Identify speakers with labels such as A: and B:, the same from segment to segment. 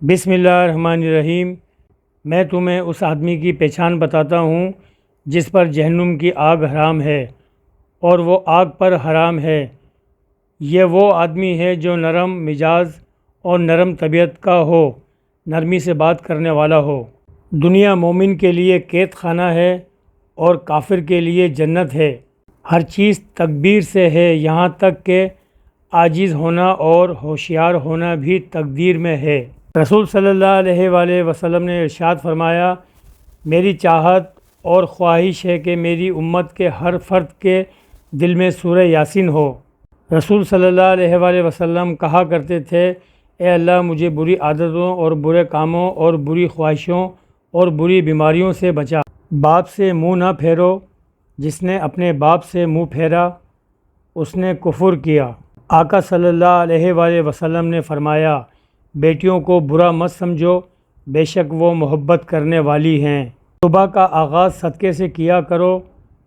A: بسم اللہ الرحمن الرحیم۔ میں تمہیں اس آدمی کی پہچان بتاتا ہوں جس پر جہنم کی آگ حرام ہے اور وہ آگ پر حرام ہے۔ یہ وہ آدمی ہے جو نرم مزاج اور نرم طبیعت کا ہو، نرمی سے بات کرنے والا ہو۔ دنیا مومن کے لیے قید خانہ ہے اور کافر کے لیے جنت ہے۔ ہر چیز تقدیر سے ہے، یہاں تک کہ عاجز ہونا اور ہوشیار ہونا بھی تقدیر میں ہے۔ رسول صلی اللہ علیہ وآلہ وسلم نے ارشاد فرمایا، میری چاہت اور خواہش ہے کہ میری امت کے ہر فرد کے دل میں سورہ یاسین ہو۔ رسول صلی اللہ علیہ وآلہ وسلم کہا کرتے تھے، اے اللہ مجھے بری عادتوں اور برے کاموں اور بری خواہشوں اور بری بیماریوں سے بچا۔ باپ سے منہ نہ پھیرو، جس نے اپنے باپ سے منہ پھیرا اس نے کفر کیا۔ آقا صلی اللہ علیہ وآلہ وسلم نے فرمایا، بیٹیوں کو برا مت سمجھو، بے شک وہ محبت کرنے والی ہیں۔ صبح کا آغاز صدقے سے کیا کرو،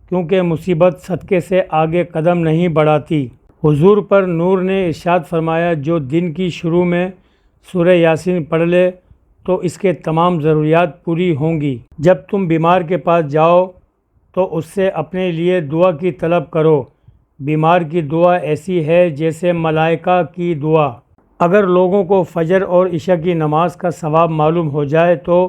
A: کیونکہ مصیبت صدقے سے آگے قدم نہیں بڑھاتی۔ حضور پر نور نے ارشاد فرمایا، جو دن کی شروع میں سورہ یاسین پڑھ لے تو اس کے تمام ضروریات پوری ہوں گی۔ جب تم بیمار کے پاس جاؤ تو اس سے اپنے لیے دعا کی طلب کرو۔ بیمار کی دعا ایسی ہے جیسے ملائکہ کی دعا۔ اگر لوگوں کو فجر اور عشاء کی نماز کا ثواب معلوم ہو جائے تو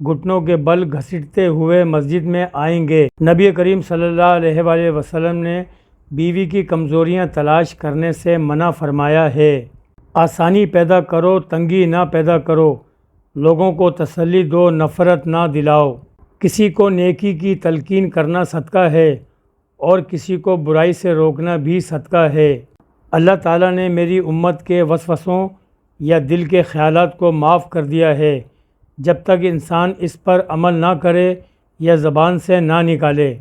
A: گھٹنوں کے بل گھسیٹتے ہوئے مسجد میں آئیں گے۔ نبی کریم صلی اللہ علیہ وآلہ وسلم نے بیوی کی کمزوریاں تلاش کرنے سے منع فرمایا ہے۔ آسانی پیدا کرو، تنگی نہ پیدا کرو۔ لوگوں کو تسلی دو، نفرت نہ دلاؤ۔ کسی کو نیکی کی تلقین کرنا صدقہ ہے اور کسی کو برائی سے روکنا بھی صدقہ ہے۔ اللہ تعالیٰ نے میری امت کے وسوسوں یا دل کے خیالات کو معاف کر دیا ہے، جب تک انسان اس پر عمل نہ کرے یا زبان سے نہ نکالے۔